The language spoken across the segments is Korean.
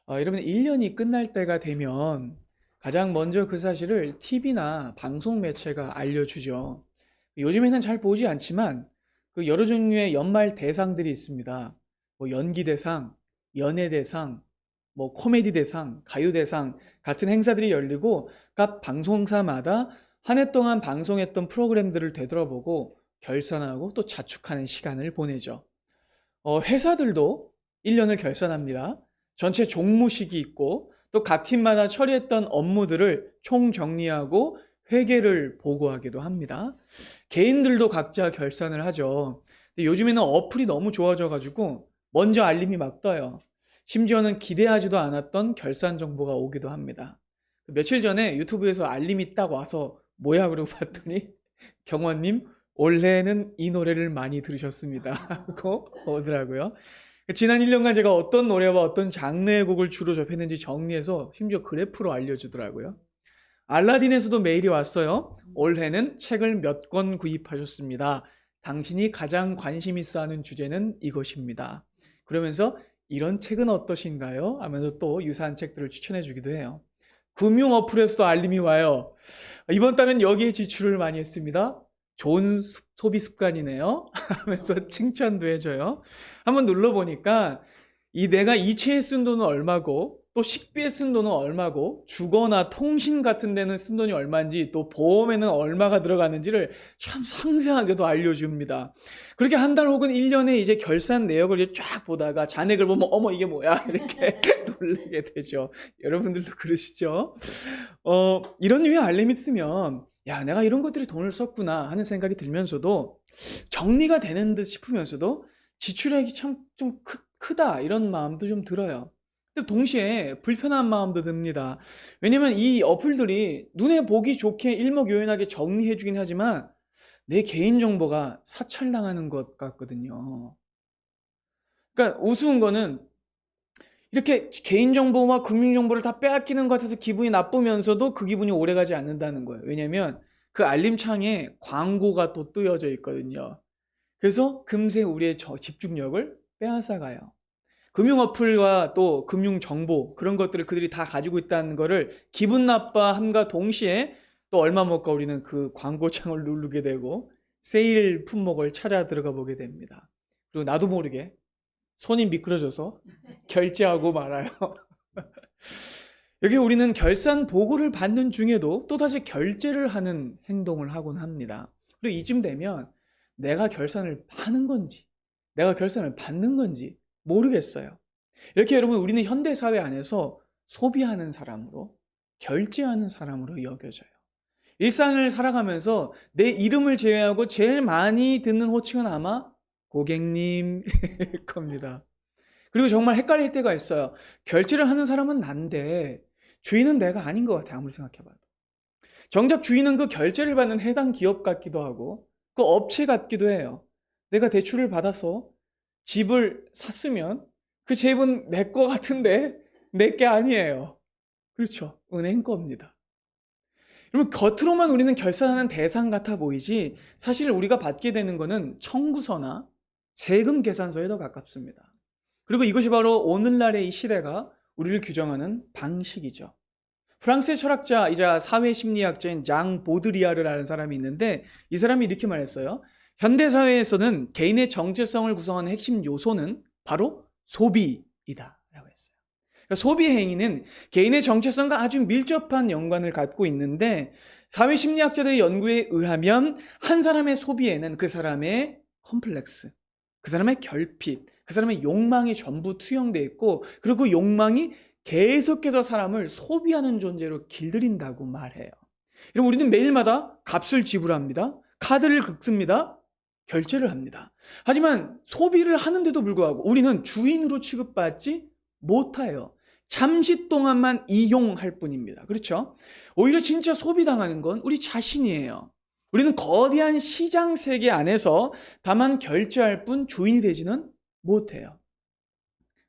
여러분 1년이 끝날 때가 되면 가장 먼저 그 사실을 TV나 방송 매체가 알려주죠. 요즘에는 잘 보지 않지만 그 여러 종류의 연말 대상들이 있습니다. 뭐 연기 대상, 연예 대상, 뭐 코미디 대상, 가요 대상 같은 행사들이 열리고 각 방송사마다 한 해 동안 방송했던 프로그램들을 되돌아보고 결산하고 또 자축하는 시간을 보내죠. 회사들도 1년을 결산합니다. 전체 종무식이 있고 또 각 팀마다 처리했던 업무들을 총정리하고 회계를 보고하기도 합니다. 개인들도 각자 결산을 하죠. 근데 요즘에는 어플이 너무 좋아져가지고 먼저 알림이 막 떠요. 심지어는 기대하지도 않았던 결산 정보가 오기도 합니다. 며칠 전에 유튜브에서 알림이 딱 와서 뭐야 그러고 봤더니 경원님 올해는 이 노래를 많이 들으셨습니다 하고 오더라고요. 지난 1년간 제가 어떤 노래와 어떤 장르의 곡을 주로 접했는지 정리해서 심지어 그래프로 알려주더라고요. 알라딘에서도 메일이 왔어요. 올해는 책을 몇 권 구입하셨습니다. 당신이 가장 관심 있어 하는 주제는 이것입니다. 그러면서 이런 책은 어떠신가요? 하면서 또 유사한 책들을 추천해 주기도 해요. 금융 어플에서도 알림이 와요. 이번 달은 여기에 지출을 많이 했습니다. 좋은 소비 습관이네요. 하면서 칭찬도 해줘요. 한번 눌러보니까 내가 이체에 쓴 돈은 얼마고 또 식비에 쓴 돈은 얼마고 주거나 통신 같은 데는 쓴 돈이 얼마인지 또 보험에는 얼마가 들어가는지를 참 상세하게도 알려줍니다. 그렇게 한 달 혹은 1년에 이제 결산 내역을 이제 쫙 보다가 잔액을 보면 어머 이게 뭐야 이렇게 놀라게 되죠. 여러분들도 그러시죠? 이런 류의 알림이 뜨면 야 내가 이런 것들이 돈을 썼구나 하는 생각이 들면서도 정리가 되는 듯 싶으면서도 지출액이 참 좀 크다 이런 마음도 좀 들어요. 근데 동시에 불편한 마음도 듭니다. 왜냐면 이 어플들이 눈에 보기 좋게 일목요연하게 정리해 주긴 하지만 내 개인정보가 사찰당하는 것 같거든요. 그러니까 우스운 거는 이렇게 개인정보와 금융정보를 다 빼앗기는 것 같아서 기분이 나쁘면서도 그 기분이 오래가지 않는다는 거예요. 왜냐면 그 알림창에 광고가 또 뜨여져 있거든요. 그래서 금세 우리의 집중력을 빼앗아가요. 금융 어플과 또 금융 정보 그런 것들을 그들이 다 가지고 있다는 거를 기분 나빠함과 동시에 또 얼마 못 가 우리는 그 광고창을 누르게 되고 세일 품목을 찾아 들어가 보게 됩니다. 그리고 나도 모르게 손이 미끄러져서 결제하고 말아요. 여기 우리는 결산 보고를 받는 중에도 또다시 결제를 하는 행동을 하곤 합니다. 그리고 이쯤 되면 내가 결산을 하는 건지 내가 결산을 받는 건지 모르겠어요. 이렇게 여러분 우리는 현대사회 안에서 소비하는 사람으로 결제하는 사람으로 여겨져요. 일상을 살아가면서 내 이름을 제외하고 제일 많이 듣는 호칭은 아마 고객님일 겁니다. 그리고 정말 헷갈릴 때가 있어요. 결제를 하는 사람은 난데 주인은 내가 아닌 것 같아 아무리 생각해봐도. 정작 주인은 그 결제를 받는 해당 기업 같기도 하고 그 업체 같기도 해요. 내가 대출을 받아서 집을 샀으면 그 집은 내 거 같은데 내 게 아니에요. 그렇죠. 은행 겁니다. 여러분 겉으로만 우리는 결산하는 대상 같아 보이지 사실 우리가 받게 되는 것은 청구서나 세금 계산서에 더 가깝습니다. 그리고 이것이 바로 오늘날의 이 시대가 우리를 규정하는 방식이죠. 프랑스의 철학자이자 사회심리학자인 장 보드리아르라는 사람이 있는데 이 사람이 이렇게 말했어요. 현대사회에서는 개인의 정체성을 구성하는 핵심 요소는 바로 소비이다 라고 했어요. 그러니까 소비 행위는 개인의 정체성과 아주 밀접한 연관을 갖고 있는데 사회심리학자들의 연구에 의하면 한 사람의 소비에는 그 사람의 컴플렉스, 그 사람의 결핍, 그 사람의 욕망이 전부 투영되어 있고 그리고 그 욕망이 계속해서 사람을 소비하는 존재로 길들인다고 말해요. 여러분 우리는 매일마다 값을 지불합니다. 카드를 긁습니다. 결제를 합니다. 하지만 소비를 하는데도 불구하고 우리는 주인으로 취급받지 못해요. 잠시 동안만 이용할 뿐입니다. 그렇죠? 오히려 진짜 소비당하는 건 우리 자신이에요. 우리는 거대한 시장 세계 안에서 다만 결제할 뿐 주인이 되지는 못해요.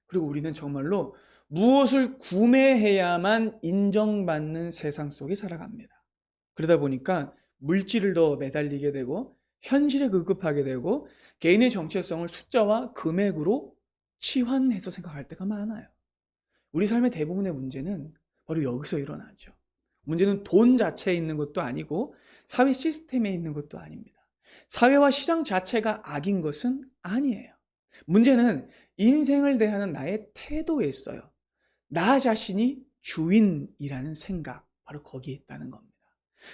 그리고 우리는 정말로 무엇을 구매해야만 인정받는 세상 속에 살아갑니다. 그러다 보니까 물질을 더 매달리게 되고 현실에 급급하게 되고 개인의 정체성을 숫자와 금액으로 치환해서 생각할 때가 많아요. 우리 삶의 대부분의 문제는 바로 여기서 일어나죠. 문제는 돈 자체에 있는 것도 아니고 사회 시스템에 있는 것도 아닙니다. 사회와 시장 자체가 악인 것은 아니에요. 문제는 인생을 대하는 나의 태도에 있어요. 나 자신이 주인이라는 생각, 바로 거기에 있다는 겁니다.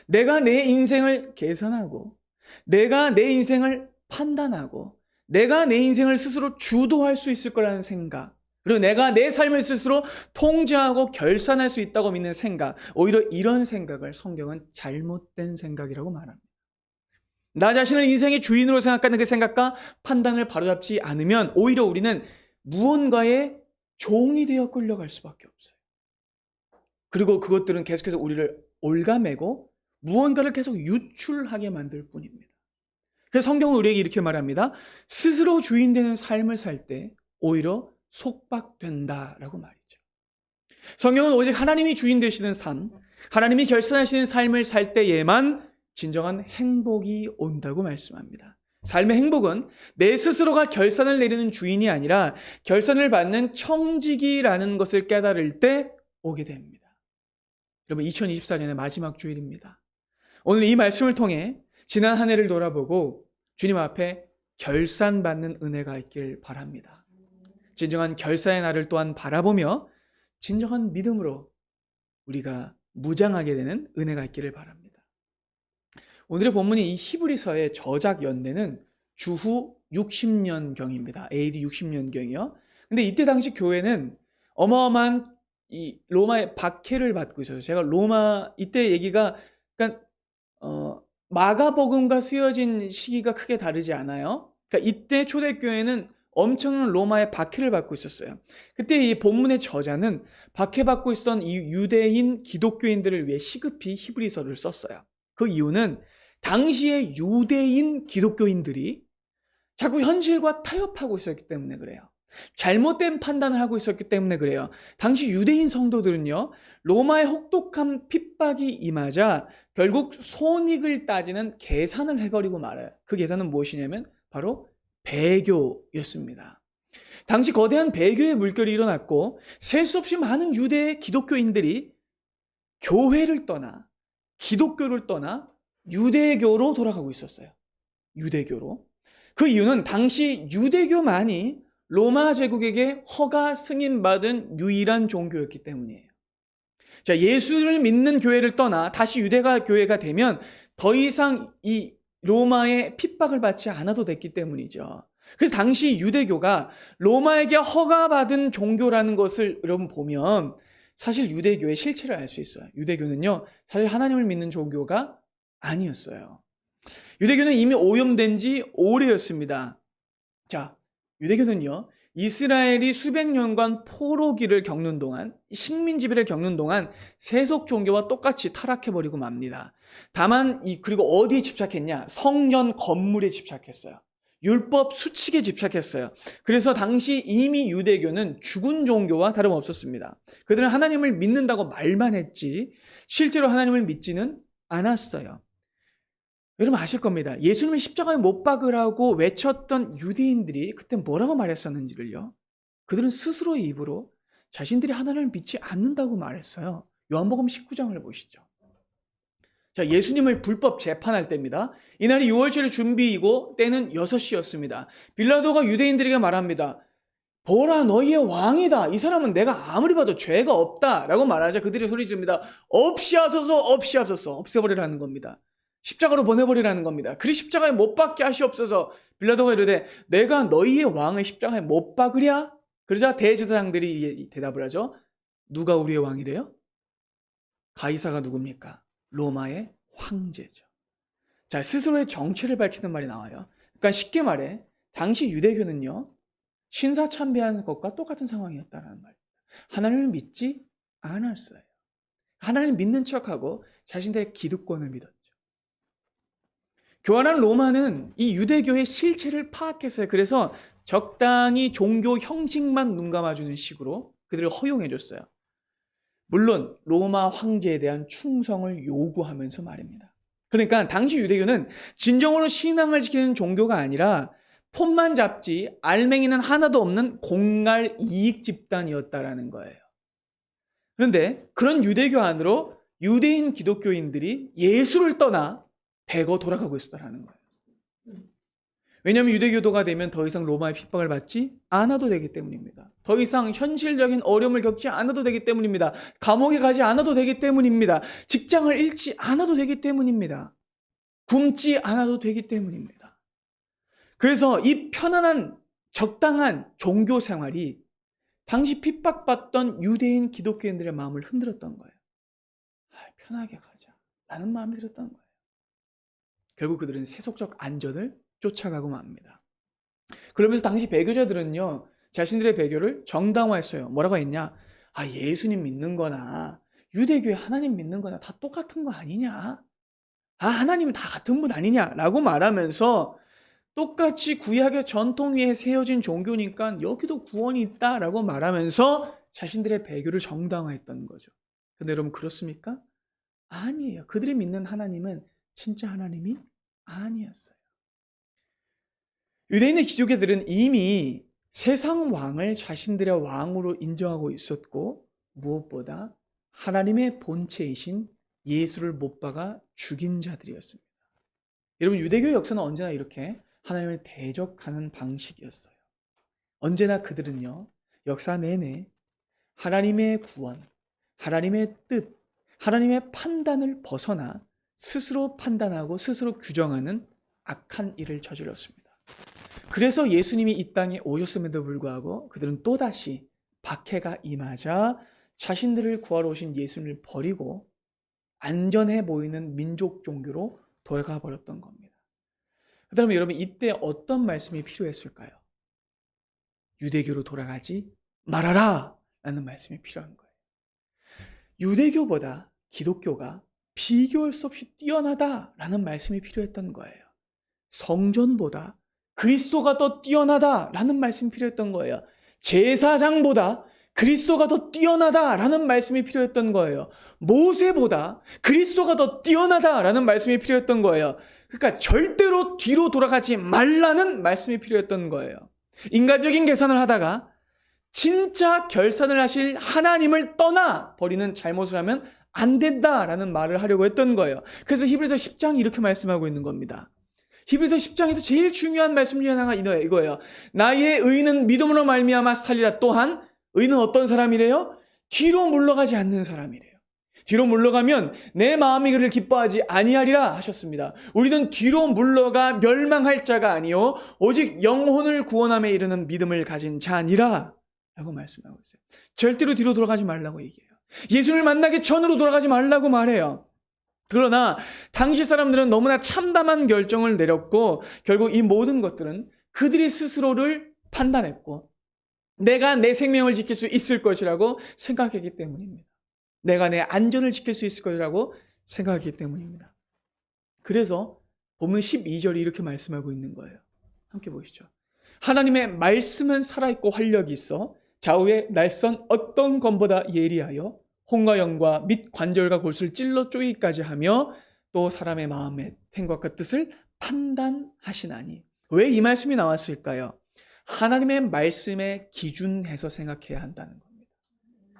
내가 내 인생을 계산하고, 내가 내 인생을 판단하고, 내가 내 인생을 스스로 주도할 수 있을 거라는 생각, 그리고 내가 내 삶을 스스로 통제하고 결산할 수 있다고 믿는 생각, 오히려 이런 생각을 성경은 잘못된 생각이라고 말합니다. 나 자신을 인생의 주인으로 생각하는 그 생각과 판단을 바로잡지 않으면 오히려 우리는 무언가의 종이 되어 끌려갈 수밖에 없어요. 그리고 그것들은 계속해서 우리를 올가매고 무언가를 계속 유출하게 만들 뿐입니다. 그래서 성경은 우리에게 이렇게 말합니다. 스스로 주인되는 삶을 살 때 오히려 속박된다라고 말이죠. 성경은 오직 하나님이 주인 되시는 삶, 하나님이 결산하시는 삶을 살 때에만 진정한 행복이 온다고 말씀합니다. 삶의 행복은 내 스스로가 결산을 내리는 주인이 아니라 결산을 받는 청지기라는 것을 깨달을 때 오게 됩니다. 여러분, 2024년의 마지막 주일입니다. 오늘 이 말씀을 통해 지난 한 해를 돌아보고 주님 앞에 결산받는 은혜가 있길 바랍니다. 진정한 결산의 날을 또한 바라보며 진정한 믿음으로 우리가 무장하게 되는 은혜가 있기를 바랍니다. 오늘의 본문이 이 히브리서의 저작 연대는 주후 60년경입니다. AD 60년경이요. 근데 이때 당시 교회는 어마어마한 이 로마의 박해를 받고 있어요. 제가 로마 이때 얘기가 그러니까 마가복음과 쓰여진 시기가 크게 다르지 않아요. 그러니까 이때 초대교회는 엄청난 로마의 박해를 받고 있었어요. 그때 이 본문의 저자는 박해받고 있었던 이 유대인 기독교인들을 위해 시급히 히브리서를 썼어요. 그 이유는 당시의 유대인 기독교인들이 자꾸 현실과 타협하고 있었기 때문에 그래요. 잘못된 판단을 하고 있었기 때문에 그래요. 당시 유대인 성도들은요, 로마의 혹독한 핍박이 임하자 결국 손익을 따지는 계산을 해버리고 말아요. 그 계산은 무엇이냐면 바로 배교였습니다. 당시 거대한 배교의 물결이 일어났고 셀 수 없이 많은 유대 기독교인들이 교회를 떠나 기독교를 떠나 유대교로 돌아가고 있었어요. 유대교로. 그 이유는 당시 유대교만이 로마 제국에게 허가 승인받은 유일한 종교였기 때문이에요. 자, 예수를 믿는 교회를 떠나 다시 유대가 교회가 되면 더 이상 이 로마의 핍박을 받지 않아도 됐기 때문이죠. 그래서 당시 유대교가 로마에게 허가받은 종교라는 것을 여러분 보면 사실 유대교의 실체를 알 수 있어요. 유대교는요, 사실 하나님을 믿는 종교가 아니었어요. 유대교는 이미 오염된 지 오래였습니다. 자, 유대교는요, 이스라엘이 수백 년간 포로기를 겪는 동안, 식민지배를 겪는 동안 세속 종교와 똑같이 타락해버리고 맙니다. 다만 그리고 어디에 집착했냐? 성전 건물에 집착했어요. 율법 수칙에 집착했어요. 그래서 당시 이미 유대교는 죽은 종교와 다름없었습니다. 그들은 하나님을 믿는다고 말만 했지 실제로 하나님을 믿지는 않았어요. 여러분 아실 겁니다. 예수님을 십자가에 못 박으라고 외쳤던 유대인들이 그때 뭐라고 말했었는지를요. 그들은 스스로의 입으로 자신들이 하나님을 믿지 않는다고 말했어요. 요한복음 19장을 보시죠. 자, 예수님을 불법 재판할 때입니다. 이날이 6월절 준비이고 때는 6시였습니다. 빌라도가 유대인들에게 말합니다. 보라, 너희의 왕이다. 이 사람은 내가 아무리 봐도 죄가 없다 라고 말하자 그들이 소리 지릅니다. 없이하소서, 없이하소서. 없애버리라는 겁니다. 십자가로 보내버리라는 겁니다. 그리 십자가에 못 박게 하시옵소서. 빌라도가 이르되 내가 너희의 왕을 십자가에 못 박으랴? 그러자 대제사장들이 대답을 하죠. 누가 우리의 왕이래요? 가이사가 누굽니까? 로마의 황제죠. 자, 스스로의 정체를 밝히는 말이 나와요. 그러니까 쉽게 말해 당시 유대교는요, 신사참배하는 것과 똑같은 상황이었다는 말입니다. 하나님을 믿지 않았어요. 하나님을 믿는 척하고 자신들의 기득권을 믿었죠. 교활한 로마는 이 유대교의 실체를 파악했어요. 그래서 적당히 종교 형식만 눈감아주는 식으로 그들을 허용해줬어요. 물론 로마 황제에 대한 충성을 요구하면서 말입니다. 그러니까 당시 유대교는 진정으로 신앙을 지키는 종교가 아니라 폰만 잡지 알맹이는 하나도 없는 공갈 이익 집단이었다라는 거예요. 그런데 그런 유대교 안으로 유대인 기독교인들이 예수를 떠나 배거 돌아가고 있었다는 거예요. 왜냐하면 유대교도가 되면 더 이상 로마의 핍박을 받지 않아도 되기 때문입니다. 더 이상 현실적인 어려움을 겪지 않아도 되기 때문입니다. 감옥에 가지 않아도 되기 때문입니다. 직장을 잃지 않아도 되기 때문입니다. 굶지 않아도 되기 때문입니다. 그래서 이 편안한 적당한 종교 생활이 당시 핍박받던 유대인 기독교인들의 마음을 흔들었던 거예요. 편하게 가자 라는 마음이 들었던 거예요. 결국 그들은 세속적 안전을 쫓아가고 맙니다. 그러면서 당시 배교자들은요, 자신들의 배교를 정당화했어요. 뭐라고 했냐? 예수님 믿는 거나 유대교의 하나님 믿는 거나 다 똑같은 거 아니냐? 하나님은 다 같은 분 아니냐라고 말하면서 똑같이 구약의 전통 위에 세워진 종교니까 여기도 구원이 있다라고 말하면서 자신들의 배교를 정당화했던 거죠. 근데 여러분 그렇습니까? 아니에요. 그들이 믿는 하나님은 진짜 하나님이 아니었어요. 유대인의 기독교들은 이미 세상 왕을 자신들의 왕으로 인정하고 있었고, 무엇보다 하나님의 본체이신 예수를 못 박아 죽인 자들이었습니다. 여러분, 유대교의 역사는 언제나 이렇게 하나님을 대적하는 방식이었어요. 언제나 그들은요, 역사 내내 하나님의 구원, 하나님의 뜻, 하나님의 판단을 벗어나 스스로 판단하고 스스로 규정하는 악한 일을 저질렀습니다. 그래서 예수님이 이 땅에 오셨음에도 불구하고 그들은 또다시 박해가 임하자 자신들을 구하러 오신 예수님을 버리고 안전해 보이는 민족 종교로 돌아가 버렸던 겁니다. 그 다음에 여러분, 이때 어떤 말씀이 필요했을까요? 유대교로 돌아가지 말아라 라는 말씀이 필요한 거예요. 유대교보다 기독교가 비교할 수 없이 뛰어나다라는 말씀이 필요했던 거예요. 성전보다 그리스도가 더 뛰어나다라는 말씀이 필요했던 거예요. 제사장보다 그리스도가 더 뛰어나다라는 말씀이 필요했던 거예요. 모세보다 그리스도가 더 뛰어나다라는 말씀이 필요했던 거예요. 그러니까 절대로 뒤로 돌아가지 말라는 말씀이 필요했던 거예요. 인간적인 계산을 하다가 진짜 결산을 하실 하나님을 떠나 버리는 잘못을 하면 안 된다라는 말을 하려고 했던 거예요. 그래서 히브리서 10장이 이렇게 말씀하고 있는 겁니다. 히브리서 10장에서 제일 중요한 말씀 중에 하나가 이거예요. 나의 의는 믿음으로 말미암아 살리라. 또한 의는 어떤 사람이래요? 뒤로 물러가지 않는 사람이래요. 뒤로 물러가면 내 마음이 그를 기뻐하지 아니하리라 하셨습니다. 우리는 뒤로 물러가 멸망할 자가 아니요 오직 영혼을 구원함에 이르는 믿음을 가진 자니라 라고 말씀하고 있어요. 절대로 뒤로 돌아가지 말라고 얘기해요. 예수를 만나기 전으로 돌아가지 말라고 말해요. 그러나 당시 사람들은 너무나 참담한 결정을 내렸고 결국 이 모든 것들은 그들이 스스로를 판단했고 내가 내 생명을 지킬 수 있을 것이라고 생각했기 때문입니다. 내가 내 안전을 지킬 수 있을 것이라고 생각했기 때문입니다. 그래서 본문 12절이 이렇게 말씀하고 있는 거예요. 함께 보시죠. 하나님의 말씀은 살아있고 활력이 있어 좌우의 날선 어떤 검보다 예리하여 혼과 영과 및 관절과 골수를 찔러 쪼개기까지 하며 또 사람의 마음의 생각과 뜻을 판단하시나니. 왜 이 말씀이 나왔을까요? 하나님의 말씀에 기준해서 생각해야 한다는 겁니다.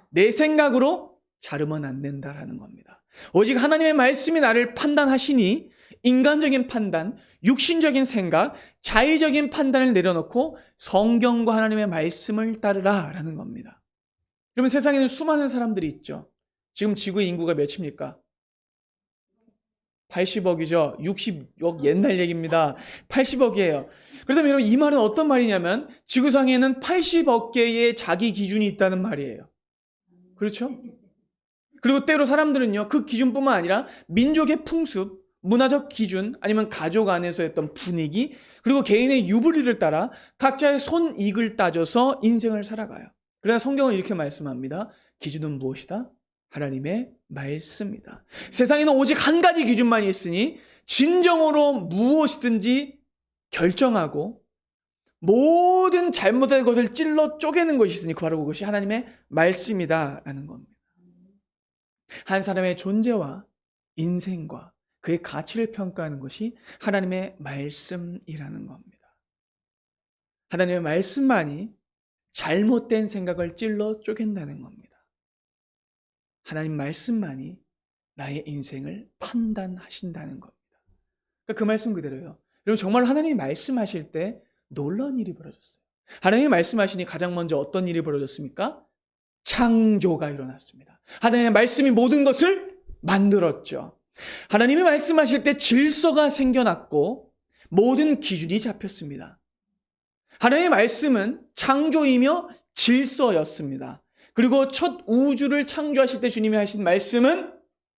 내 생각으로 자르면 안 된다라는 겁니다. 오직 하나님의 말씀이 나를 판단하시니 인간적인 판단, 육신적인 생각, 자의적인 판단을 내려놓고 성경과 하나님의 말씀을 따르라라는 겁니다. 그러면 세상에는 수많은 사람들이 있죠. 지금 지구의 인구가 몇입니까? 80억이죠. 60억 옛날 얘기입니다. 80억이에요. 그렇다면 여러분 이 말은 어떤 말이냐면 지구상에는 80억 개의 자기 기준이 있다는 말이에요. 그렇죠? 그리고 때로 사람들은요, 그 기준뿐만 아니라 민족의 풍습, 문화적 기준, 아니면 가족 안에서 했던 분위기, 그리고 개인의 유불리를 따라 각자의 손익을 따져서 인생을 살아가요. 그러나 성경은 이렇게 말씀합니다. 기준은 무엇이다? 하나님의 말씀이다. 세상에는 오직 한 가지 기준만 있으니 진정으로 무엇이든지 결정하고 모든 잘못된 것을 찔러 쪼개는 것이 있으니 바로 그것이 하나님의 말씀이다라는 겁니다. 한 사람의 존재와 인생과 그의 가치를 평가하는 것이 하나님의 말씀이라는 겁니다. 하나님의 말씀만이 잘못된 생각을 찔러 쪼갠다는 겁니다. 하나님 말씀만이 나의 인생을 판단하신다는 겁니다. 그러니까 그 말씀 그대로예요. 여러분 정말 하나님이 말씀하실 때 놀라운 일이 벌어졌어요. 하나님이 말씀하시니 가장 먼저 어떤 일이 벌어졌습니까? 창조가 일어났습니다. 하나님의 말씀이 모든 것을 만들었죠. 하나님이 말씀하실 때 질서가 생겨났고 모든 기준이 잡혔습니다. 하나님의 말씀은 창조이며 질서였습니다. 그리고 첫 우주를 창조하실 때 주님이 하신 말씀은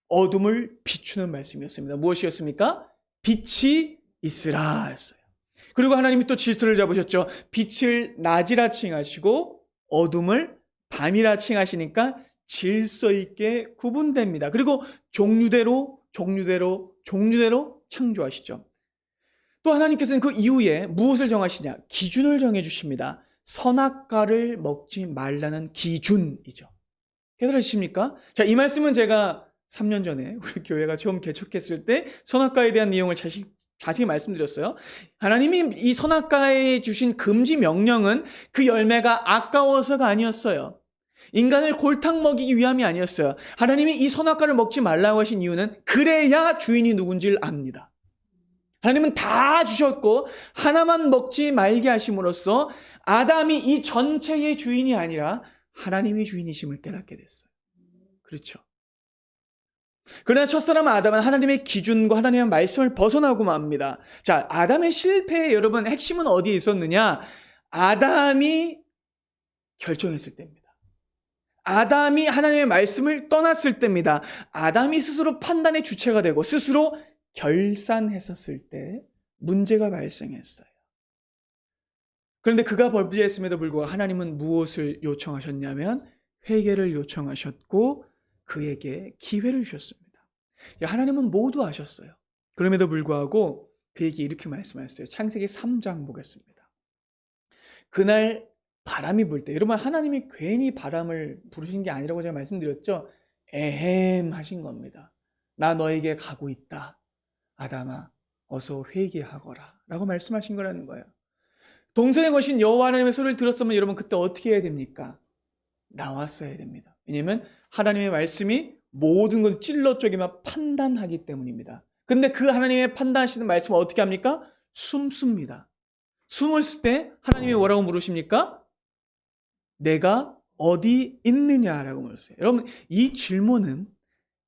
어둠을 비추는 말씀이었습니다. 무엇이었습니까? 빛이 있으라 했어요. 그리고 하나님이 또 질서를 잡으셨죠. 빛을 낮이라 칭하시고 어둠을 밤이라 칭하시니까 질서 있게 구분됩니다. 그리고 종류대로 창조하시죠. 또 하나님께서는 그 이후에 무엇을 정하시냐? 기준을 정해주십니다. 선악과를 먹지 말라는 기준이죠. 깨달으십니까? 자, 이 말씀은 제가 3년 전에 우리 교회가 처음 개척했을 때 선악과에 대한 내용을 자세히 말씀드렸어요. 하나님이 이 선악과에 주신 금지 명령은 그 열매가 아까워서가 아니었어요. 인간을 골탕 먹이기 위함이 아니었어요. 하나님이 이 선악과를 먹지 말라고 하신 이유는 그래야 주인이 누군지를 압니다. 하나님은 다 주셨고 하나만 먹지 말게 하심으로써 아담이 이 전체의 주인이 아니라 하나님이 주인이심을 깨닫게 됐어요. 그렇죠. 그러나 첫사람 아담은 하나님의 기준과 하나님의 말씀을 벗어나고 맙니다. 자, 아담의 실패의 여러분 핵심은 어디에 있었느냐? 아담이 결정했을 때입니다. 아담이 하나님의 말씀을 떠났을 때입니다. 아담이 스스로 판단의 주체가 되고 스스로 결산했었을 때 문제가 발생했어요. 그런데 그가 범죄했음에도 불구하고 하나님은 무엇을 요청하셨냐면 회개를 요청하셨고 그에게 기회를 주셨습니다. 하나님은 모두 아셨어요. 그럼에도 불구하고 그에게 이렇게 말씀하셨어요. 창세기 3장 보겠습니다. 그날 바람이 불 때, 여러분 하나님이 괜히 바람을 부르신 게 아니라고 제가 말씀드렸죠. 에헴 하신 겁니다. 나 너에게 가고 있다. 아담아 어서 회개하거라 라고 말씀하신 거라는 거예요. 동산에 거신 여호와 하나님의 소리를 들었으면 여러분 그때 어떻게 해야 됩니까? 나왔어야 됩니다. 왜냐하면 하나님의 말씀이 모든 것을 찔러쪼개며 판단하기 때문입니다. 근데 그 하나님의 판단하시는 말씀을 어떻게 합니까? 숨습니다. 숨을 쓸 때 하나님이 뭐라고 물으십니까? 내가 어디 있느냐라고 물으세요. 여러분 이 질문은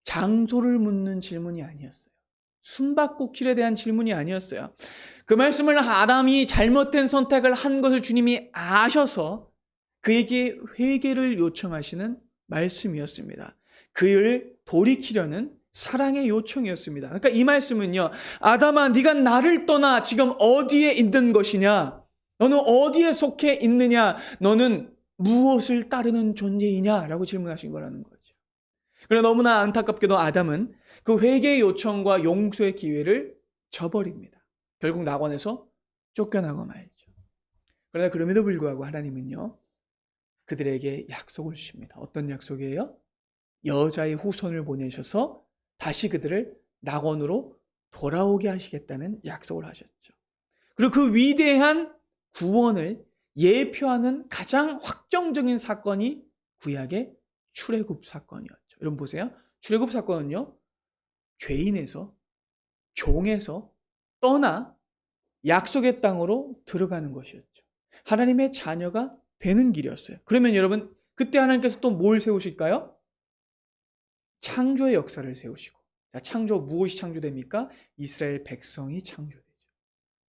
장소를 묻는 질문이 아니었어요. 숨바꼭질에 대한 질문이 아니었어요. 그 말씀을 아담이 잘못된 선택을 한 것을 주님이 아셔서 그에게 회개를 요청하시는 말씀이었습니다. 그를 돌이키려는 사랑의 요청이었습니다. 그러니까 이 말씀은요. 아담아 네가 나를 떠나 지금 어디에 있는 것이냐? 너는 어디에 속해 있느냐? 너는 무엇을 따르는 존재이냐? 라고 질문하신 거라는 거죠. 그러나 너무나 안타깝게도 아담은 그 회개의 요청과 용서의 기회를 저버립니다. 결국 낙원에서 쫓겨나고 말죠. 그러나 그럼에도 불구하고 하나님은요. 그들에게 약속을 주십니다. 어떤 약속이에요? 여자의 후손을 보내셔서 다시 그들을 낙원으로 돌아오게 하시겠다는 약속을 하셨죠. 그리고 그 위대한 구원을 예표하는 가장 확정적인 사건이 구약의 출애굽 사건이었죠. 여러분 보세요. 출애굽 사건은요. 죄인에서 종에서 떠나 약속의 땅으로 들어가는 것이었죠. 하나님의 자녀가 되는 길이었어요. 그러면 여러분 그때 하나님께서 또 뭘 세우실까요? 창조의 역사를 세우시고. 자, 창조 무엇이 창조됩니까? 이스라엘 백성이 창조되죠.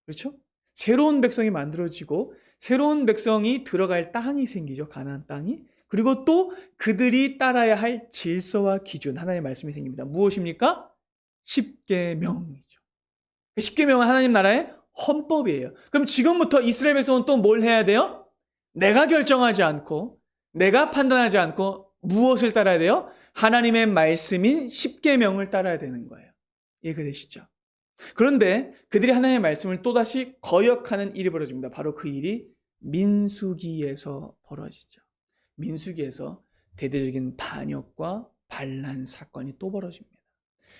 그렇죠? 새로운 백성이 만들어지고 새로운 백성이 들어갈 땅이 생기죠. 가나안 땅이. 그리고 또 그들이 따라야 할 질서와 기준, 하나님의 말씀이 생깁니다. 무엇입니까? 십계명이죠. 십계명은 하나님 나라의 헌법이에요. 그럼 지금부터 이스라엘 백성은 또 뭘 해야 돼요? 내가 결정하지 않고 내가 판단하지 않고 무엇을 따라야 돼요? 하나님의 말씀인 십계명을 따라야 되는 거예요. 이해되시죠? 그런데 그들이 하나님의 말씀을 또다시 거역하는 일이 벌어집니다. 바로 그 일이 민수기에서 벌어지죠. 민수기에서 대대적인 반역과 반란 사건이 또 벌어집니다.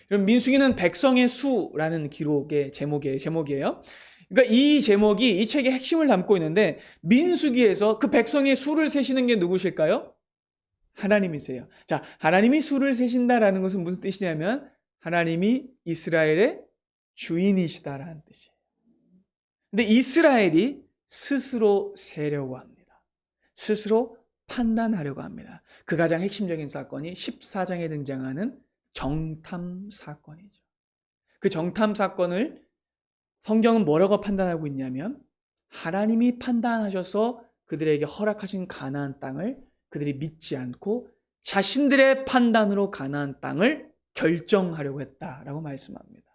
그럼 민수기는 백성의 수라는 기록의 제목이에요. 그러니까 이 제목이 이 책의 핵심을 담고 있는데 민수기에서 그 백성의 수를 세시는 게 누구실까요? 하나님이세요. 자, 하나님이 수를 세신다라는 것은 무슨 뜻이냐면 하나님이 이스라엘의 주인이시다라는 뜻이에요. 근데 이스라엘이 스스로 세려고 합니다. 스스로 판단하려고 합니다. 그 가장 핵심적인 사건이 14장에 등장하는 정탐 사건이죠. 그 정탐 사건을 성경은 뭐라고 판단하고 있냐면 하나님이 판단하셔서 그들에게 허락하신 가나안 땅을 그들이 믿지 않고 자신들의 판단으로 가나안 땅을 결정하려고 했다라고 말씀합니다.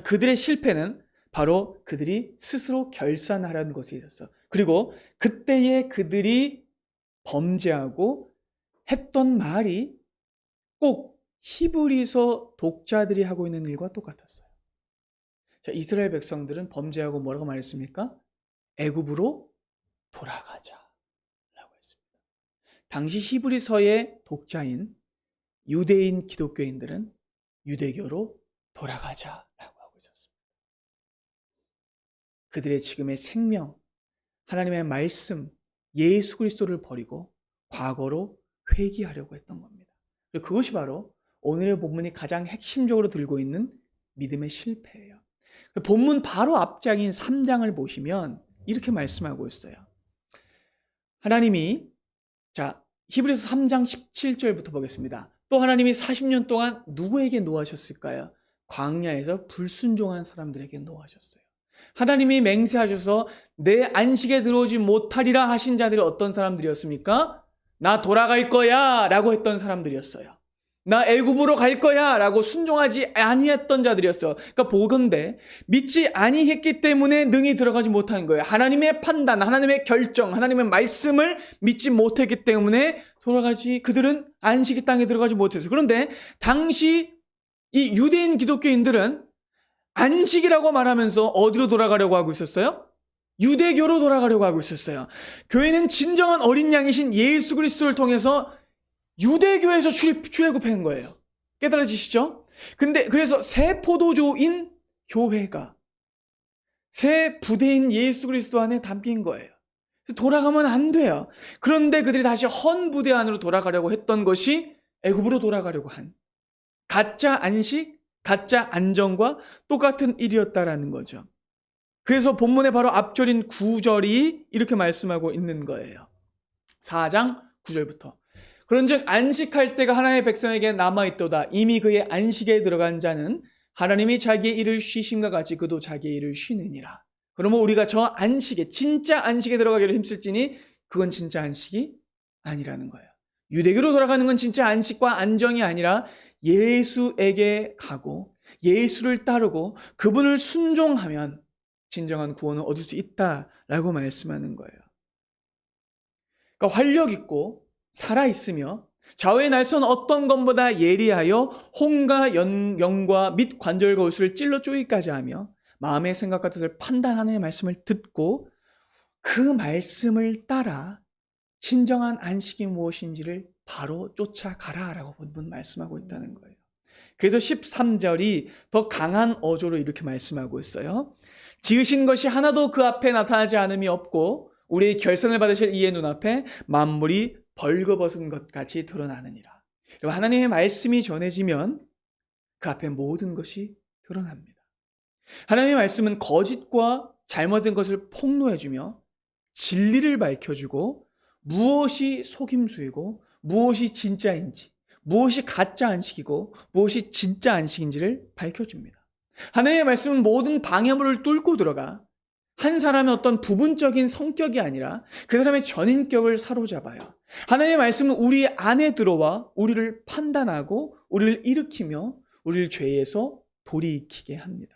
그들의 실패는 바로 그들이 스스로 결산하려는 것에 있었어. 그리고 그때에 그들이 범죄하고 했던 말이 꼭 히브리서 독자들이 하고 있는 일과 똑같았어요. 자, 이스라엘 백성들은 범죄하고 뭐라고 말했습니까? 애굽으로 돌아가자라고 했습니다. 당시 히브리서의 독자인 유대인 기독교인들은 유대교로 돌아가자라고 하고 있었습니다. 그들의 지금의 생명, 하나님의 말씀, 예수 그리스도를 버리고 과거로 회귀하려고 했던 겁니다. 그것이 바로 오늘의 본문이 가장 핵심적으로 들고 있는 믿음의 실패예요. 본문 바로 앞장인 3장을 보시면 이렇게 말씀하고 있어요. 하나님이, 자, 히브리서 3장 17절부터 보겠습니다. 또 하나님이 40년 동안 누구에게 노하셨을까요? 광야에서 불순종한 사람들에게 노하셨어요. 하나님이 맹세하셔서 내 안식에 들어오지 못하리라 하신 자들이 어떤 사람들이었습니까? 나 돌아갈 거야 라고 했던 사람들이었어요. 나 애굽으로 갈 거야 라고 순종하지 아니했던 자들이었어. 그러니까 보건대 믿지 아니했기 때문에 능히 들어가지 못한 거예요. 하나님의 판단, 하나님의 결정, 하나님의 말씀을 믿지 못했기 때문에 그들은 안식의 땅에 들어가지 못했어요. 그런데 당시 이 유대인 기독교인들은 안식이라고 말하면서 어디로 돌아가려고 하고 있었어요? 유대교로 돌아가려고 하고 있었어요. 교회는 진정한 어린 양이신 예수 그리스도를 통해서 유대교에서 출애굽한 거예요. 깨달아지시죠? 근데 그래서 새 포도주인 교회가 새 부대인 예수 그리스도 안에 담긴 거예요. 돌아가면 안 돼요. 그런데 그들이 다시 헌 부대 안으로 돌아가려고 했던 것이 애굽으로 돌아가려고 한 가짜 안식, 가짜 안정과 똑같은 일이었다라는 거죠. 그래서 본문의 바로 앞절인 9절이 이렇게 말씀하고 있는 거예요. 4장 9절부터. 그런즉 안식할 때가 하나님의 백성에게 남아있도다. 이미 그의 안식에 들어간 자는 하나님이 자기의 일을 쉬심과 같이 그도 자기의 일을 쉬느니라. 그러면 우리가 저 안식에, 진짜 안식에 들어가기를 힘쓸지니 그건 진짜 안식이 아니라는 거예요. 유대교로 돌아가는 건 진짜 안식과 안정이 아니라 예수에게 가고 예수를 따르고 그분을 순종하면 진정한 구원을 얻을 수 있다라고 말씀하는 거예요. 그러니까 활력 있고 살아있으며 좌우의 날선 어떤 것보다 예리하여 혼과 영과 및 관절과 우수를 찔러 쪼이기까지 하며 마음의 생각과 뜻을 판단하는 말씀을 듣고 그 말씀을 따라 진정한 안식이 무엇인지를 바로 쫓아가라라고 본문 말씀하고 있다는 거예요. 그래서 13절이 더 강한 어조로 이렇게 말씀하고 있어요. 지으신 것이 하나도 그 앞에 나타나지 않음이 없고 우리의 결산을 받으실 이의 눈앞에 만물이 벌거벗은 것 같이 드러나느니라. 하나님의 말씀이 전해지면 그 앞에 모든 것이 드러납니다. 하나님의 말씀은 거짓과 잘못된 것을 폭로해주며 진리를 밝혀주고 무엇이 속임수이고 무엇이 진짜인지, 무엇이 가짜 안식이고 무엇이 진짜 안식인지를 밝혀줍니다. 하나님의 말씀은 모든 방해물을 뚫고 들어가 한 사람의 어떤 부분적인 성격이 아니라 그 사람의 전인격을 사로잡아요. 하나님의 말씀은 우리 안에 들어와 우리를 판단하고 우리를 일으키며 우리를 죄에서 돌이키게 합니다.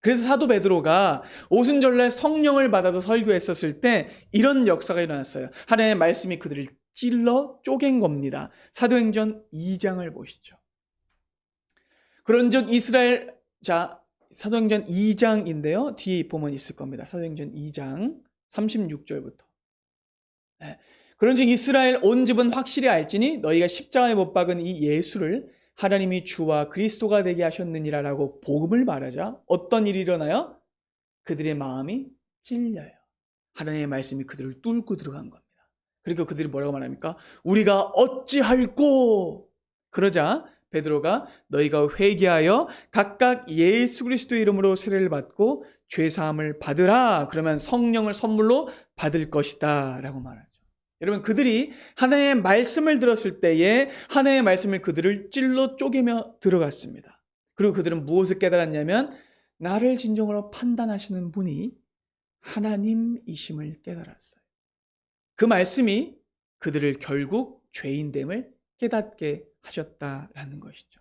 그래서 사도 베드로가 오순절날 성령을 받아서 설교했었을 때 이런 역사가 일어났어요. 하나님의 말씀이 그들을 찔러 쪼갠 겁니다. 사도행전 2장을 보시죠. 그런즉 이스라엘, 사도행전 2장인데요. 뒤에 보면 있을 겁니다. 사도행전 2장 36절부터. 그런즉 이스라엘 온 집은 확실히 알지니 너희가 십자가에 못 박은 이 예수를 하나님이 주와 그리스도가 되게 하셨느니라 라고 복음을 말하자 어떤 일이 일어나요? 그들의 마음이 찔려요. 하나님의 말씀이 그들을 뚫고 들어간 겁니다. 그리고 그들이 뭐라고 말합니까? 우리가 어찌할꼬? 그러자 베드로가 너희가 회개하여 각각 예수 그리스도의 이름으로 세례를 받고 죄 사함을 받으라. 그러면 성령을 선물로 받을 것이다 라고 말하죠. 여러분, 그들이 하나님의 말씀을 들었을 때에 하나님의 말씀을 그들을 찔러 쪼개며 들어갔습니다. 그리고 그들은 무엇을 깨달았냐면 나를 진정으로 판단하시는 분이 하나님이심을 깨달았어요. 그 말씀이 그들을 결국 죄인됨을 깨닫게 하셨다라는 것이죠.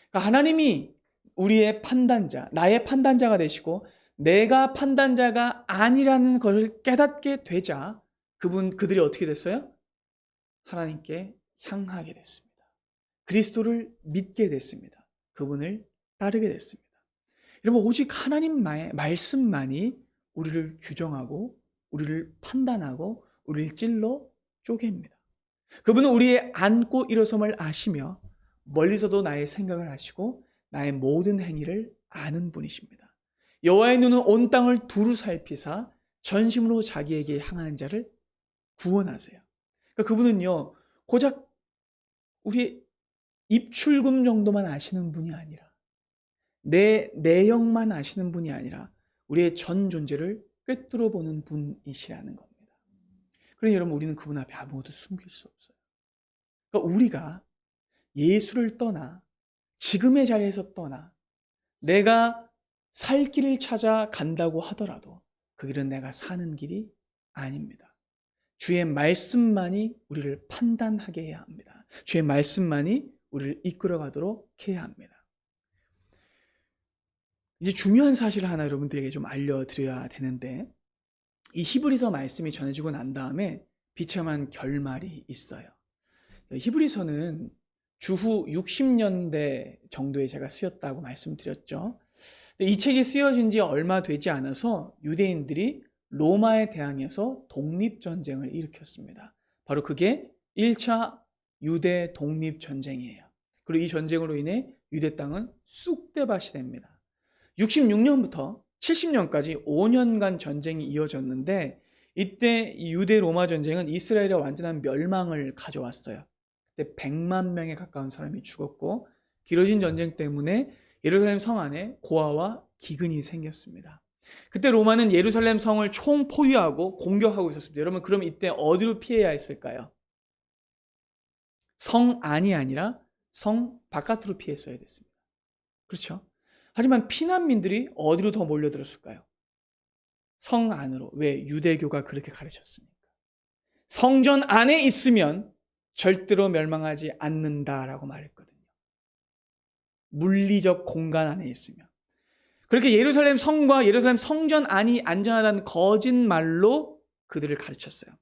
그러니까 하나님이 우리의 판단자, 나의 판단자가 되시고 내가 판단자가 아니라는 것을 깨닫게 되자 그들이 어떻게 됐어요? 하나님께 향하게 됐습니다. 그리스도를 믿게 됐습니다. 그분을 따르게 됐습니다. 여러분, 오직 하나님의 말씀만이 우리를 규정하고 우리를 판단하고 우리를 찔러 쪼갭니다. 그분은 우리의 앉고 일어섬을 아시며 멀리서도 나의 생각을 아시고 나의 모든 행위를 아는 분이십니다. 여호와의 눈은 온 땅을 두루 살피사 전심으로 자기에게 향하는 자를 구원하세요. 그러니까 그분은요, 고작 우리의 입출금 정도만 아시는 분이 아니라 내 내형만 아시는 분이 아니라 우리의 전 존재를 꿰뚫어 보는 분이시라는 겁니다. 그러니 여러분, 우리는 그분 앞에 아무것도 숨길 수 없어요. 그러니까 우리가 예수를 떠나 지금의 자리에서 떠나 내가 살 길을 찾아 간다고 하더라도 그 길은 내가 사는 길이 아닙니다. 주의 말씀만이 우리를 판단하게 해야 합니다. 주의 말씀만이 우리를 이끌어가도록 해야 합니다. 이제 중요한 사실을 하나 여러분들에게 좀 알려드려야 되는데, 이 히브리서 말씀이 전해지고 난 다음에 비참한 결말이 있어요. 히브리서는 주후 60년대 정도에 제가 쓰였다고 말씀드렸죠. 이 책이 쓰여진 지 얼마 되지 않아서 유대인들이 로마에 대항해서 독립전쟁을 일으켰습니다. 바로 그게 1차 유대 독립전쟁이에요. 그리고 이 전쟁으로 인해 유대 땅은 쑥대밭이 됩니다. 66년부터 70년까지 5년간 전쟁이 이어졌는데, 이때 이 유대 로마 전쟁은 이스라엘의 완전한 멸망을 가져왔어요. 그때 100만 명에 가까운 사람이 죽었고, 길어진 전쟁 때문에 예루살렘 성 안에 고아와 기근이 생겼습니다. 그때 로마는 예루살렘 성을 총포위하고 공격하고 있었습니다. 여러분, 그럼 이때 어디로 피해야 했을까요? 성 안이 아니라 성 바깥으로 피했어야 됐습니다. 그렇죠? 하지만 피난민들이 어디로 더 몰려들었을까요? 성 안으로. 왜? 유대교가 그렇게 가르쳤습니까? 성전 안에 있으면 절대로 멸망하지 않는다라고 말했거든요. 물리적 공간 안에 있으면. 그렇게 예루살렘 성과 예루살렘 성전 안이 안전하다는 거짓말로 그들을 가르쳤어요.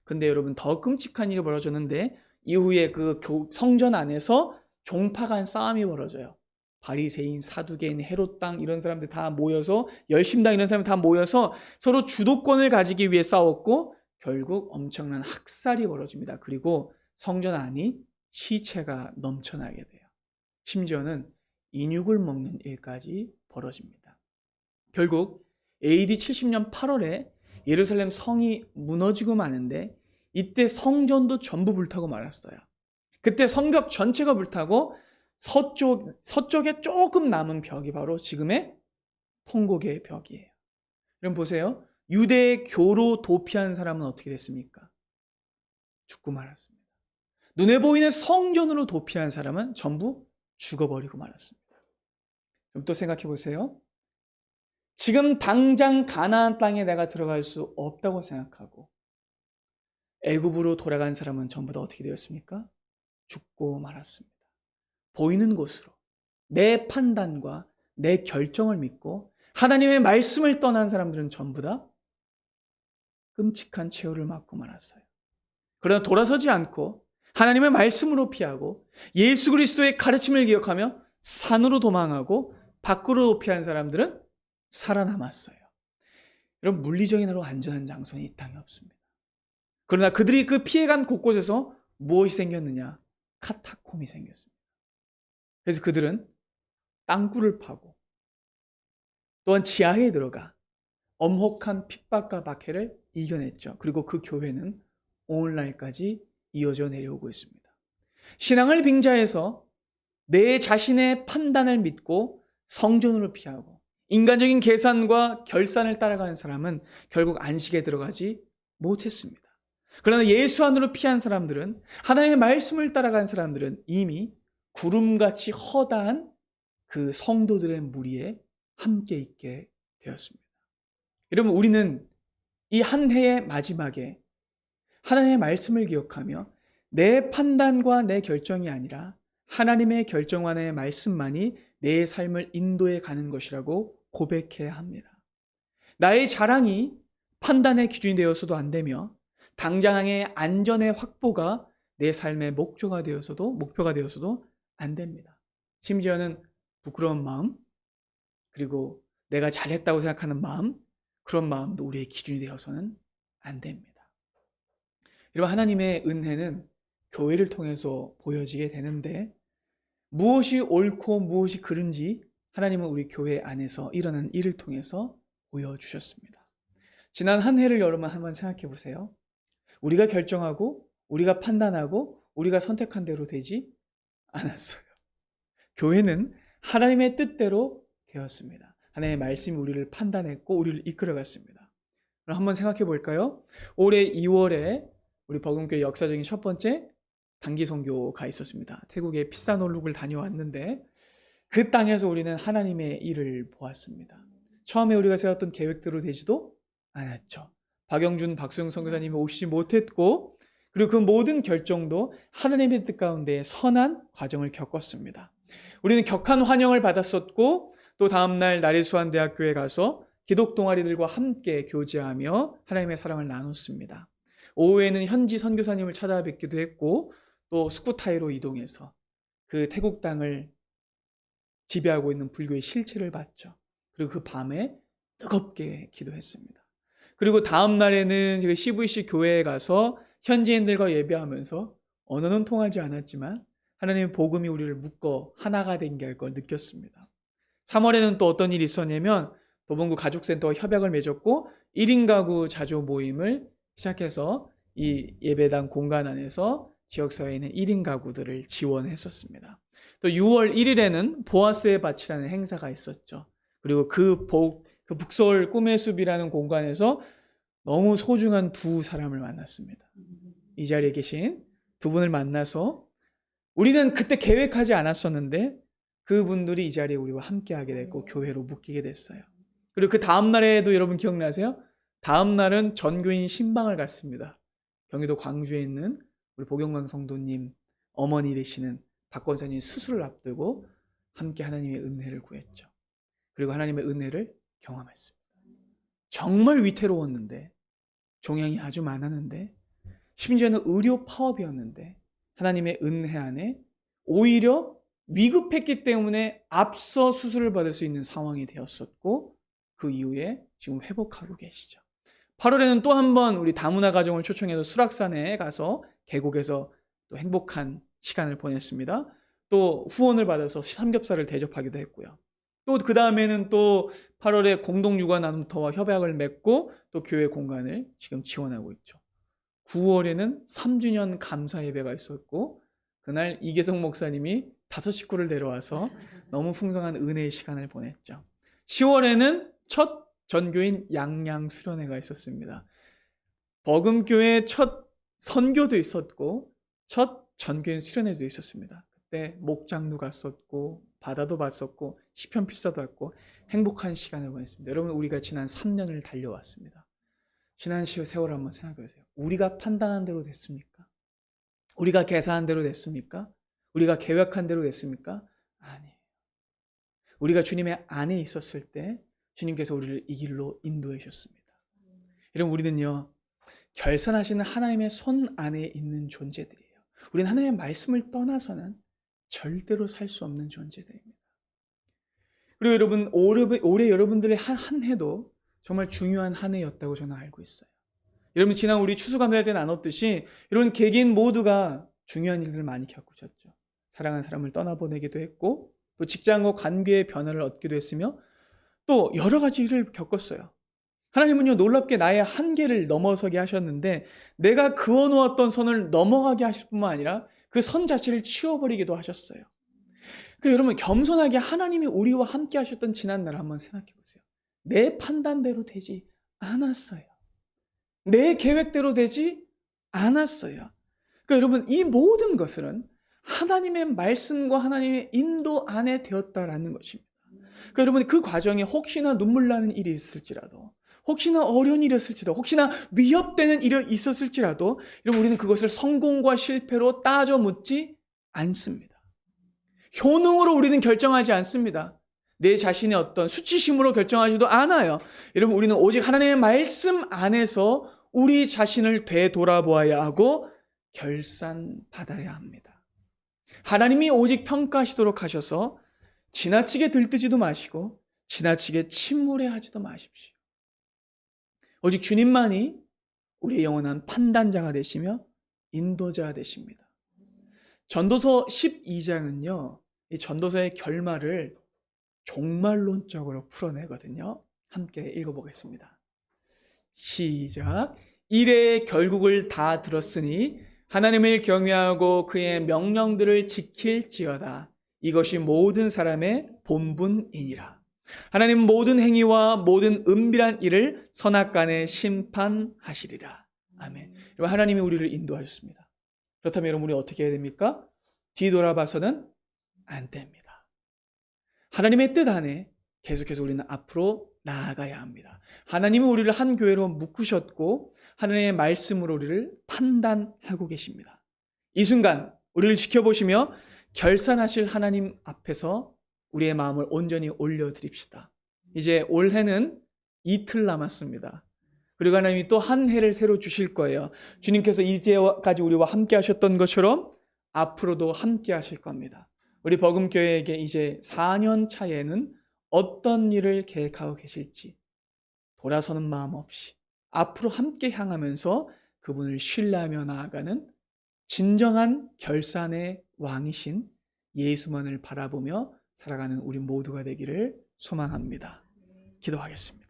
근데 여러분, 더 끔찍한 일이 벌어졌는데, 이후에 그 성전 안에서 종파 간 싸움이 벌어져요. 바리새인, 사두개인, 헤롯당 이런 사람들 다 모여서, 열심당 이런 사람들 다 모여서 서로 주도권을 가지기 위해 싸웠고 결국 엄청난 학살이 벌어집니다. 그리고 성전 안이 시체가 넘쳐나게 돼요. 심지어는 인육을 먹는 일까지 벌어집니다. 결국 AD 70년 8월에 예루살렘 성이 무너지고 마는데, 이때 성전도 전부 불타고 말았어요. 그때 성벽 전체가 불타고 서쪽에 조금 남은 벽이 바로 지금의 통곡의 벽이에요. 여러분 보세요. 유대의 교로 도피한 사람은 어떻게 됐습니까? 죽고 말았습니다. 눈에 보이는 성전으로 도피한 사람은 전부 죽어버리고 말았습니다. 그럼 또 생각해 보세요. 지금 당장 가나안 땅에 내가 들어갈 수 없다고 생각하고 애굽으로 돌아간 사람은 전부 다 어떻게 되었습니까? 죽고 말았습니다. 보이는 곳으로 내 판단과 내 결정을 믿고 하나님의 말씀을 떠난 사람들은 전부 다 끔찍한 최후를 맞고 말았어요. 그러나 돌아서지 않고 하나님의 말씀으로 피하고 예수 그리스도의 가르침을 기억하며 산으로 도망하고 밖으로 도피한 사람들은 살아남았어요. 여러분, 물리적인으로 안전한 장소는 이 땅에 없습니다. 그러나 그들이 그 피해간 곳곳에서 무엇이 생겼느냐? 카타콤이 생겼습니다. 그래서 그들은 땅굴을 파고 또한 지하에 들어가 엄혹한 핍박과 박해를 이겨냈죠. 그리고 그 교회는 오늘날까지 이어져 내려오고 있습니다. 신앙을 빙자해서 내 자신의 판단을 믿고 성전으로 피하고 인간적인 계산과 결산을 따라가는 사람은 결국 안식에 들어가지 못했습니다. 그러나 예수 안으로 피한 사람들은, 하나님의 말씀을 따라간 사람들은 이미 구름같이 허다한 그 성도들의 무리에 함께 있게 되었습니다. 여러분, 우리는 이 한 해의 마지막에 하나님의 말씀을 기억하며 내 판단과 내 결정이 아니라 하나님의 결정안의 말씀만이 내 삶을 인도해 가는 것이라고 고백해야 합니다. 나의 자랑이 판단의 기준이 되어서도 안 되며 당장의 안전의 확보가 내 삶의 목표가 되어서도 안 됩니다. 심지어는 부끄러운 마음, 그리고 내가 잘했다고 생각하는 마음, 그런 마음도 우리의 기준이 되어서는 안 됩니다. 여러분, 하나님의 은혜는 교회를 통해서 보여지게 되는데, 무엇이 옳고 무엇이 그른지 하나님은 우리 교회 안에서 일어나는 일을 통해서 보여주셨습니다. 지난 한 해를 여러분 한번 생각해 보세요. 우리가 결정하고 우리가 판단하고 우리가 선택한 대로 되지 않았어요. 교회는 하나님의 뜻대로 되었습니다. 하나님의 말씀이 우리를 판단했고 우리를 이끌어갔습니다. 그럼 한번 생각해 볼까요? 올해 2월에 우리 버금교회 역사적인 첫 번째 단기 선교가 있었습니다. 태국의 피사놀룩을 다녀왔는데 그 땅에서 우리는 하나님의 일을 보았습니다. 처음에 우리가 세웠던 계획대로 되지도 않았죠. 박영준, 박수영 선교사님이 오시지 못했고, 그리고 그 모든 결정도 하나님의 뜻 가운데 선한 과정을 겪었습니다. 우리는 격한 환영을 받았었고, 또 다음날 나리수안대학교에 가서 기독 동아리들과 함께 교제하며 하나님의 사랑을 나눴습니다. 오후에는 현지 선교사님을 찾아뵙기도 했고, 또 스쿠타이로 이동해서 그 태국 땅을 지배하고 있는 불교의 실체를 봤죠. 그리고 그 밤에 뜨겁게 기도했습니다. 그리고 다음 날에는 제가 CVC 교회에 가서 현지인들과 예배하면서 언어는 통하지 않았지만 하나님의 복음이 우리를 묶어 하나가 된 걸 느꼈습니다. 3월에는 또 어떤 일이 있었냐면 도봉구 가족센터와 협약을 맺었고 1인 가구 자조 모임을 시작해서 이 예배당 공간 안에서 지역사회에 있는 1인 가구들을 지원했었습니다. 또 6월 1일에는 보아스의 밭이라는 행사가 있었죠. 그리고 그 북서울 꿈의 숲이라는 공간에서 너무 소중한 두 사람을 만났습니다. 이 자리에 계신 두 분을 만나서 우리는 그때 계획하지 않았었는데 그분들이 이 자리에 우리와 함께하게 됐고 교회로 묶이게 됐어요. 그리고 그 다음 날에도 여러분 기억나세요? 다음 날은 전교인 신방을 갔습니다. 경기도 광주에 있는 우리 보경광 성도님 어머니 되시는 박 권사님 수술을 앞두고 함께 하나님의 은혜를 구했죠. 그리고 하나님의 은혜를 경험했습니다. 정말 위태로웠는데, 종양이 아주 많았는데, 심지어는 의료 파업이었는데 하나님의 은혜 안에 오히려 위급했기 때문에 앞서 수술을 받을 수 있는 상황이 되었었고 그 이후에 지금 회복하고 계시죠. 8월에는 또 한 번 우리 다문화 가정을 초청해서 수락산에 가서 계곡에서 또 행복한 시간을 보냈습니다. 또 후원을 받아서 삼겹살을 대접하기도 했고요. 또 그 다음에는 또 8월에 공동육아나눔터와 협약을 맺고 또 교회 공간을 지금 지원하고 있죠. 9월에는 3주년 감사 예배가 있었고 그날 이계성 목사님이 5식구를 데려와서 너무 풍성한 은혜의 시간을 보냈죠. 10월에는 첫 전교인 양양 수련회가 있었습니다. 버금교회 첫 선교도 있었고 첫 전교인 수련회도 있었습니다. 그때 목장도 갔었고 바다도 봤었고 시편 필사도 했고 행복한 시간을 보냈습니다. 여러분, 우리가 지난 3년을 달려왔습니다. 지난 세월을 한번 생각해 보세요. 우리가 판단한 대로 됐습니까? 우리가 계산한 대로 됐습니까? 우리가 계획한 대로 됐습니까? 아니에요. 우리가 주님의 안에 있었을 때 주님께서 우리를 이 길로 인도해 주셨습니다. 여러분, 우리는요 결산하시는 하나님의 손 안에 있는 존재들이에요. 우리는 하나님의 말씀을 떠나서는 절대로 살 수 없는 존재들입니다. 그리고 여러분, 올해 여러분들의 한 해도 정말 중요한 한 해였다고 저는 알고 있어요. 여러분, 지난 우리 추수감사절 때 나눴듯이 여러분 개개인 모두가 중요한 일들을 많이 겪으셨죠. 사랑하는 사람을 떠나보내기도 했고 또 직장과 관계의 변화를 얻기도 했으며 또 여러 가지 일을 겪었어요. 하나님은요, 놀랍게 나의 한계를 넘어서게 하셨는데 내가 그어놓았던 선을 넘어가게 하실 뿐만 아니라 그 선 자체를 치워버리기도 하셨어요. 그러니까 여러분, 겸손하게 하나님이 우리와 함께 하셨던 지난날 한번 생각해 보세요. 내 판단대로 되지 않았어요. 내 계획대로 되지 않았어요. 그러니까 여러분, 이 모든 것은 하나님의 말씀과 하나님의 인도 안에 되었다라는 것입니다. 그러니까 여러분, 그 과정에 혹시나 눈물 나는 일이 있을지라도, 혹시나 어려운 일이 있을지라도, 혹시나 위협되는 일이 있었을지라도, 여러분, 우리는 그것을 성공과 실패로 따져 묻지 않습니다. 효능으로 우리는 결정하지 않습니다. 내 자신의 어떤 수치심으로 결정하지도 않아요. 여러분, 우리는 오직 하나님의 말씀 안에서 우리 자신을 되돌아보아야 하고 결산받아야 합니다. 하나님이 오직 평가하시도록 하셔서 지나치게 들뜨지도 마시고 지나치게 침울해하지도 마십시오. 오직 주님만이 우리의 영원한 판단자가 되시며 인도자가 되십니다. 전도서 12장은요, 이 전도서의 결말을 종말론적으로 풀어내거든요. 함께 읽어보겠습니다. 시작. 이래의 결국을 다 들었으니 하나님을 경외하고 그의 명령들을 지킬지어다. 이것이 모든 사람의 본분이니라. 하나님 모든 행위와 모든 은밀한 일을 선악간에 심판하시리라. 아멘. 여러분, 하나님이 우리를 인도하셨습니다. 그렇다면 여러분, 우리 어떻게 해야 됩니까? 뒤돌아봐서는 안 됩니다. 하나님의 뜻 안에 계속해서 우리는 앞으로 나아가야 합니다. 하나님은 우리를 한 교회로 묶으셨고 하나님의 말씀으로 우리를 판단하고 계십니다. 이 순간 우리를 지켜보시며 결산하실 하나님 앞에서 우리의 마음을 온전히 올려드립시다. 이제 올해는 이틀 남았습니다. 그리고 하나님이 또 한 해를 새로 주실 거예요. 주님께서 이제까지 우리와 함께 하셨던 것처럼 앞으로도 함께 하실 겁니다. 우리 버금교회에게 이제 4년 차에는 어떤 일을 계획하고 계실지 돌아서는 마음 없이 앞으로 함께 향하면서 그분을 신뢰하며 나아가는 진정한 결산의 왕이신 예수만을 바라보며 살아가는 우리 모두가 되기를 소망합니다. 기도하겠습니다.